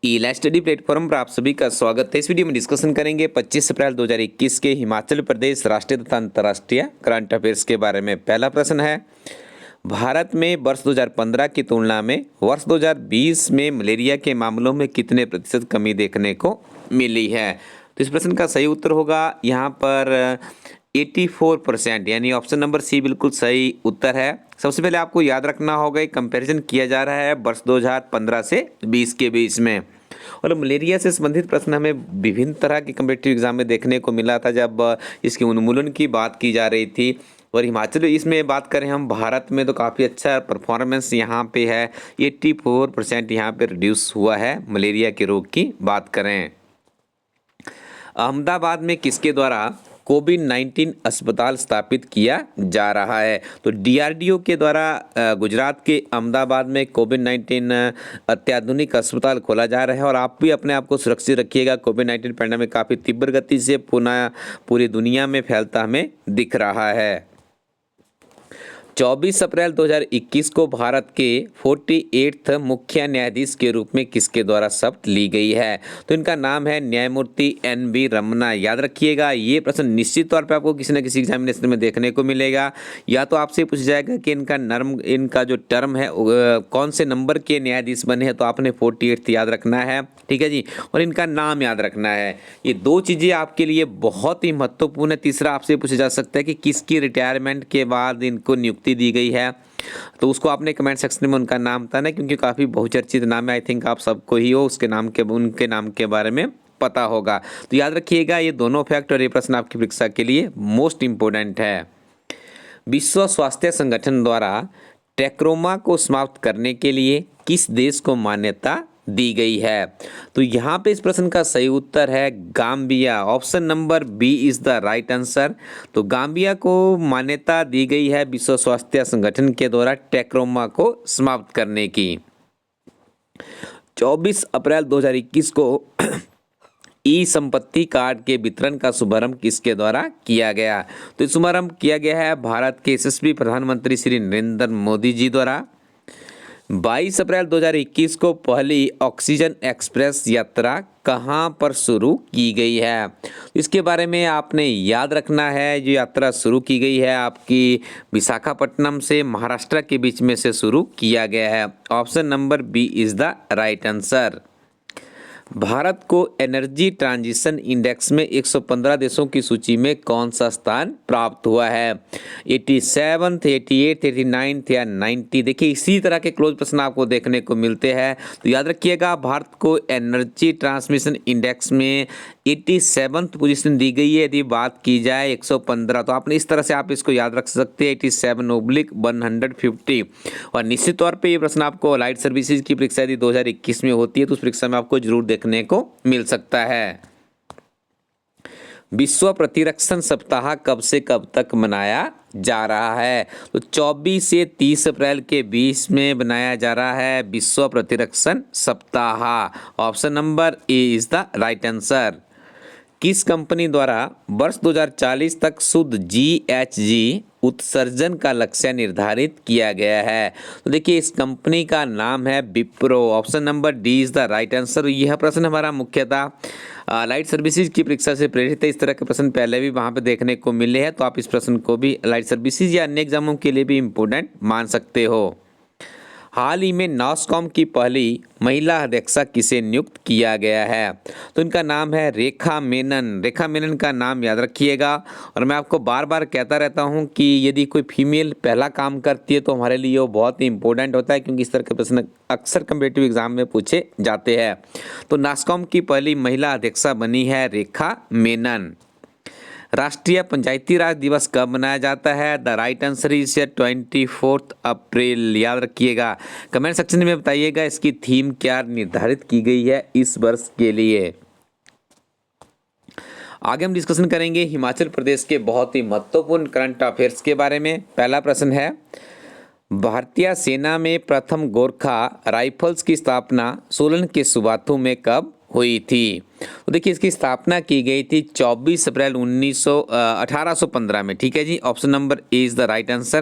ईला study platform पर आप सभी का स्वागत है। इस वीडियो में डिस्कशन करेंगे 25 अप्रैल 2021 के हिमाचल प्रदेश राष्ट्रीय तथा अंतर्राष्ट्रीय करंट अफेयर्स के बारे में। पहला प्रश्न है, भारत में वर्ष 2015 की तुलना में वर्ष 2020 में मलेरिया के मामलों में कितने प्रतिशत कमी देखने को मिली है। तो इस प्रश्न का सही उत्तर होगा यहाँ पर 84%, यानी ऑप्शन नंबर सी बिल्कुल सही उत्तर है। सबसे पहले आपको याद रखना होगा, एक कंपैरिजन किया जा रहा है वर्ष 2015 से 20 के बीच में। और मलेरिया से संबंधित प्रश्न हमें विभिन्न तरह के कम्पिटिटिव एग्जाम में देखने को मिला था जब इसके उन्मूलन की बात की जा रही थी। और हिमाचल इसमें बात करें हम भारत में तो काफ़ी अच्छा परफॉर्मेंस यहाँ पे है, 84% यहाँ पे रिड्यूस हुआ है मलेरिया के रोग की बात करें। अहमदाबाद में किसके द्वारा कोविड-19 अस्पताल स्थापित किया जा रहा है। तो डीआरडीओ के द्वारा गुजरात के अहमदाबाद में कोविड-19 अत्याधुनिक अस्पताल खोला जा रहा है। और आप भी अपने आप को सुरक्षित रखिएगा, कोविड-19 पैंडेमिक काफ़ी तीव्र गति से पुनः पूरी दुनिया में फैलता हमें दिख रहा है। 24 अप्रैल 2021 को भारत के 48वें मुख्य न्यायाधीश के रूप में किसके द्वारा शपथ ली गई है। तो इनका नाम है न्यायमूर्ति एन.वी. रमन्ना। याद रखिएगा, ये प्रश्न निश्चित तौर पे आपको किसी न किसी एग्जामिनेशन में देखने को मिलेगा। या तो आपसे पूछा जाएगा कि इनका जो टर्म है कौन से नंबर के न्यायाधीश बने हैं, तो आपने 48 याद रखना है, ठीक है जी। और इनका नाम याद रखना है। ये दो चीज़ें आपके लिए बहुत ही महत्वपूर्ण है। तीसरा आपसे पूछा जा सकता है कि किसकी रिटायरमेंट के बाद इनको नियुक्ति दी गई है, तो उसको आपने कमेंट सेक्शन में उनका नाम बताना, क्योंकि काफ़ी बहुचर्चित नाम है। आई थिंक आप सबको ही हो उनके नाम के बारे में पता होगा। तो याद रखिएगा, ये दोनों फैक्ट और ये प्रश्न आपकी परीक्षा के लिए मोस्ट इंपोर्टेंट है। विश्व स्वास्थ्य संगठन द्वारा ट्रैकोमा को समाप्त करने के लिए किस देश को मान्यता दी गई है। तो यहाँ पे इस प्रश्न का सही उत्तर है Gambia. Option number B is the right answer. तो गाम्बिया को मान्यता दी गई है विश्व स्वास्थ्य संगठन के द्वारा ट्रैकोमा को समाप्त करने की। 24 अप्रैल 2021 को ई संपत्ति कार्ड के वितरण का शुभारंभ किसके द्वारा किया गया। तो शुभारंभ किया गया है भारत के यशस्वी प्रधानमंत्री श्री नरेंद्र मोदी जी द्वारा। 22 अप्रैल 2021 को पहली ऑक्सीजन एक्सप्रेस यात्रा कहां पर शुरू की गई है। इसके बारे में आपने याद रखना है। जो यात्रा शुरू की गई है आपकी विशाखापट्टनम से महाराष्ट्र के बीच में से शुरू किया गया है। Option number B is the right answer. Bharat को एनर्जी ट्रांजिशन इंडेक्स में 115 देशों की सूची में कौन सा स्थान प्राप्त हुआ है। 87, 88, 89 या 90। देखिए, इसी तरह के क्लोज प्रश्न आपको देखने को मिलते हैं। तो याद रखिएगा, भारत को एनर्जी ट्रांसमिशन इंडेक्स में 87th पोजीशन दी गई है। यदि बात की जाए 115, तो आपने इस तरह से आप इसको याद रख सकते हैं, 87/150। और निश्चित तौर पे ये प्रश्न आपको लाइट सर्विसेज की परीक्षा यदि 2021 में होती है तो उस परीक्षा में आपको जरूर देखने को मिल सकता है। विश्व प्रतिरक्षण सप्ताह कब से कब तक मनाया जा रहा है। तो 24 से 30 अप्रैल के बीच में मनाया जा रहा है विश्व प्रतिरक्षण सप्ताह। Option number A is the right answer. किस कंपनी द्वारा वर्ष 2040 तक शुद्ध GHG उत्सर्जन का लक्ष्य निर्धारित किया गया है। तो देखिए, इस कंपनी का नाम है Wipro. Option number D is the right answer. यह प्रश्न हमारा मुख्यतः लाइट सर्विसेज की परीक्षा से प्रेरित है। इस तरह के प्रश्न पहले भी वहां पे देखने को मिले हैं, तो आप इस प्रश्न को भी लाइट सर्विसेज या अन्य एग्जामों के लिए भी इम्पोर्टेंट मान सकते हो। हाल ही में नॉस्कॉम की पहली महिला अध्यक्षा किसे नियुक्त किया गया है। तो इनका नाम है रेखा मेनन। रेखा मेनन का नाम याद रखिएगा। और मैं आपको बार बार कहता रहता हूं कि यदि कोई फीमेल पहला काम करती है तो हमारे लिए वो बहुत ही इंपॉर्टेंट होता है, क्योंकि इस तरह के प्रश्न अक्सर कम्पिटिटिव एग्जाम में पूछे जाते हैं। तो नॉस्कॉम की पहली महिला अध्यक्षा बनी है रेखा मेनन। राष्ट्रीय पंचायती राज दिवस कब मनाया जाता है। द राइट आंसर इज 24 अप्रैल। याद रखिएगा, कमेंट सेक्शन में बताइएगा इसकी थीम क्या निर्धारित की गई है इस वर्ष के लिए। आगे हम डिस्कशन करेंगे हिमाचल प्रदेश के बहुत ही महत्वपूर्ण करंट अफेयर्स के बारे में। पहला प्रश्न है, भारतीय सेना में प्रथम गोरखा राइफल्स की स्थापना सोलन के सुबाथू में कब हुई थी। तो देखिए इसकी स्थापना की गई थी 24 अप्रैल 1815 में। ठीक है जी, option number A is the right answer.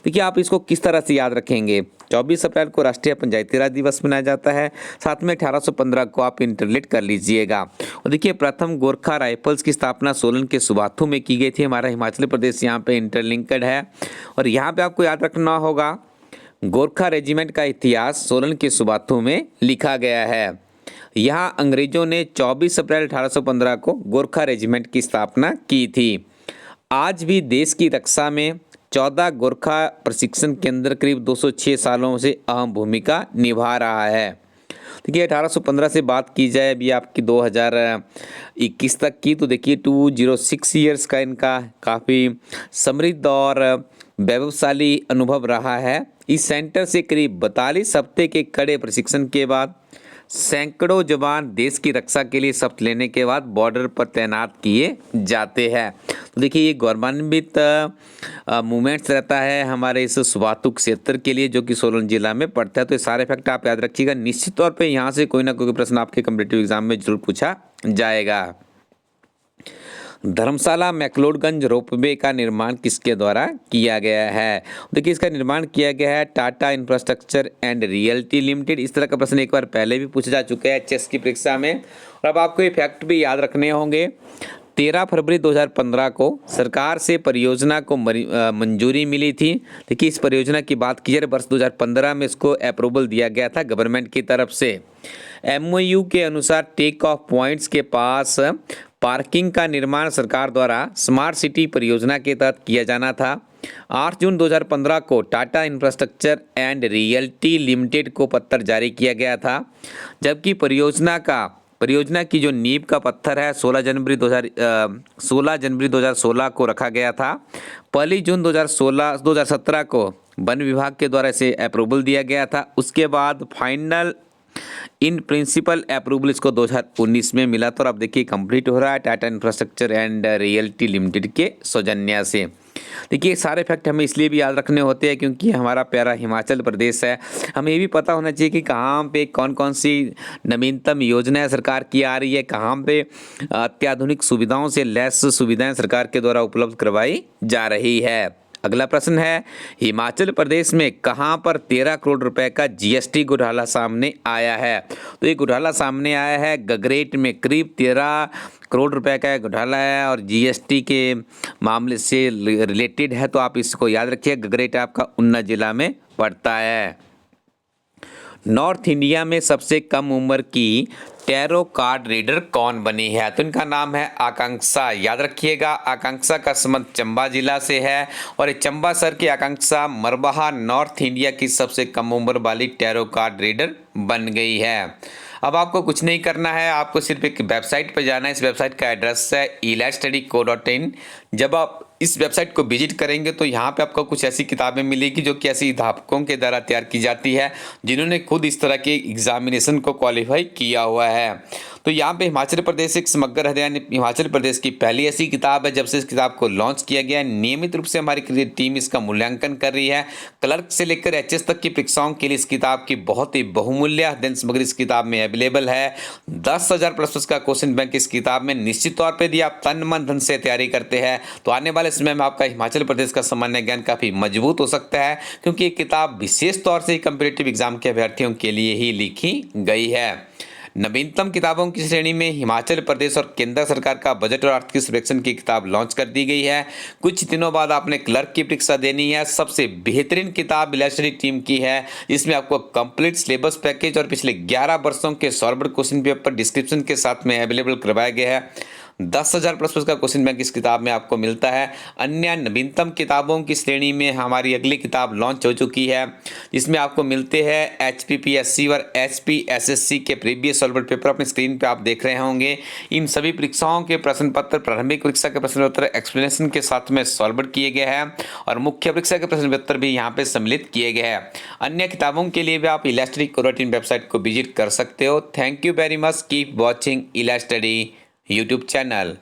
देखिए आप इसको किस तरह से याद रखेंगे, 24 अप्रैल को राष्ट्रीय पंचायती राज दिवस मनाया जाता है, साथ में 1815 को आप इंटरलेट कर लीजिएगा। और देखिए प्रथम गोरखा राइफल्स की स्थापना सोलन के सुबाथू में की गई थी। हमारा हिमाचल प्रदेश यहाँ पे इंटरलिंक्ड है। और यहाँ पे आपको याद रखना होगा गोरखा रेजिमेंट का इतिहास सोलन के सुबाथू में लिखा गया है। यहाँ अंग्रेजों ने 24 अप्रैल 1815 को गोरखा रेजिमेंट की स्थापना की थी। आज भी देश की रक्षा में 14 गोरखा प्रशिक्षण केंद्र करीब 206 सालों से अहम भूमिका निभा रहा है। देखिए 1815 से बात की जाए अभी आपकी 2021 तक की, तो देखिए 206 ईयर्स का इनका काफ़ी समृद्ध और वैभवशाली अनुभव रहा है। इस सेंटर से करीब 42 हफ्ते के कड़े प्रशिक्षण के बाद सैकड़ों जवान देश की रक्षा के लिए शपथ लेने के बाद बॉर्डर पर तैनात किए जाते हैं। तो देखिए ये गौरवान्वित मूवमेंट्स रहता है हमारे इस सुबाथू क्षेत्र के लिए जो कि सोलन जिला में पड़ता है। तो ये सारे फैक्ट आप याद रखिएगा। निश्चित तौर पे यहाँ से कोई ना कोई प्रश्न आपके कॉम्पिटिटिव एग्जाम में जरूर पूछा जाएगा। धर्मशाला मैक्लोडगंज रोपवे का निर्माण किसके द्वारा किया गया है? देखिए इसका निर्माण किया गया है Tata infrastructure and realty limited. इस तरह का प्रश्न एक बार पहले भी पूछा जा चुका है चेस की परीक्षा में। और अब आपको ये फैक्ट भी याद रखने होंगे। 13 फरवरी 2015 को सरकार से परियोजना को मंजूरी मिली थी। देखिए इस परियोजना की बात की जाए वर्ष 2015 में इसको अप्रूवल दिया गया था गवर्नमेंट की तरफ से। MOU के अनुसार टेक ऑफ पॉइंट्स के पास पार्किंग का निर्माण सरकार द्वारा स्मार्ट सिटी परियोजना के तहत किया जाना था। 8 जून 2015 को Tata infrastructure and realty limited को पत्र जारी किया गया था, जबकि परियोजना की जो नींव का पत्थर है 16 जनवरी 2016 को रखा गया था। 1 जून 2017 को वन विभाग के द्वारा इसे अप्रूवल दिया गया था। उसके बाद फाइनल इन प्रिंसिपल अप्रूवल इसको 2019 में मिला। तो अब देखिए कंप्लीट हो रहा है Tata infrastructure and realty limited के सौजन्य से। देखिए सारे फैक्ट हमें इसलिए भी याद रखने होते हैं क्योंकि हमारा प्यारा हिमाचल प्रदेश है। हमें ये भी पता होना चाहिए कि कहाँ पे कौन कौन सी नवीनतम योजनाएं सरकार की आ रही है, कहाँ पे अत्याधुनिक सुविधाओं से लैस सुविधाएं सरकार के द्वारा उपलब्ध करवाई जा रही है। अगला प्रश्न है हिमाचल प्रदेश में कहां पर 13 करोड़ रुपए का GST घोटाला सामने आया है? तो ये घोटाला सामने आया है गगरेट में। करीब 13 करोड़ रुपए का घोटाला है और GST के मामले से रिलेटेड है। तो आप इसको याद रखिए, गगरेट आपका ऊना जिला में पड़ता है। नॉर्थ इंडिया में सबसे कम उम्र की टैरो कार्ड रीडर कौन बनी है? तो इनका नाम है आकांक्षा। याद रखिएगा आकांक्षा का संबंध चंबा जिला से है और चंबा सर की आकांक्षा मरबहा नॉर्थ इंडिया की सबसे कम उम्र वाली टैरो कार्ड रीडर बन गई है। अब आपको कुछ नहीं करना है, आपको सिर्फ एक वेबसाइट पर जाना है। इस वेबसाइट का एड्रेस है elitestudy.co.in। जब आप इस वेबसाइट को विजिट करेंगे तो यहाँ पे आपको कुछ ऐसी किताबें मिलेगी जो कि ऐसे अध्यापकों के द्वारा तैयार की जाती है जिन्होंने खुद इस तरह के एग्जामिनेशन को क्वालिफाई किया हुआ है। तो यहाँ पे हिमाचल प्रदेश एक समग्र अध्ययन हिमाचल प्रदेश की पहली ऐसी किताब है। जब से इस किताब को लॉन्च किया गया है नियमित रूप से हमारी टीम इसका मूल्यांकन कर रही है। क्लर्क से लेकर HS तक की परीक्षाओं के लिए इस किताब की बहुत ही बहुमूल्य अध्ययन सामग्री इस किताब में अवेलेबल है। 10,000 प्लस का क्वेश्चन बैंक इस किताब में। निश्चित तौर पर यदि आप तन मन धन से तैयारी करते हैं तो आने वाले समय में आपका हिमाचल प्रदेश का सामान्य ज्ञान काफी मजबूत हो सकता है, क्योंकि ये किताब विशेष तौर से कॉम्पिटिटिव एग्जाम के अभ्यर्थियों के लिए ही लिखी गई है। नवीनतम किताबों की श्रेणी में हिमाचल प्रदेश और केंद्र सरकार का बजट और आर्थिक सर्वेक्षण की किताब लॉन्च कर दी गई है। कुछ दिनों बाद आपने क्लर्क की परीक्षा देनी है। सबसे बेहतरीन किताब इलास्टडी टीम की है, जिसमें आपको कंप्लीट सिलेबस पैकेज और पिछले 11 वर्षों के सॉल्व्ड क्वेश्चन पेपर डिस्क्रिप्शन के साथ में अवेलेबल करवाया गया है। 10,000 प्लस का क्वेश्चन बैंक इस किताब में आपको मिलता है। अन्य नवीनतम किताबों की श्रेणी में हमारी अगली किताब लॉन्च हो चुकी है, जिसमें आपको मिलते हैं HPPSC और HPSSC के प्रीवियस सॉल्व्ड पेपर अपनी स्क्रीन पे आप देख रहे होंगे। इन सभी परीक्षाओं के प्रश्न पत्र प्रारंभिक परीक्षा के प्रश्न पत्र एक्सप्लेनेशन के साथ में सॉल्व्ड किए गए हैं और मुख्य परीक्षा के प्रश्न पत्र भी यहाँ पे सम्मिलित किए गए हैं। अन्य किताबों के लिए भी आप elitestudy.co.in वेबसाइट को विजिट कर सकते हो। Thank you very much, keep watching elitestudy YouTube channel.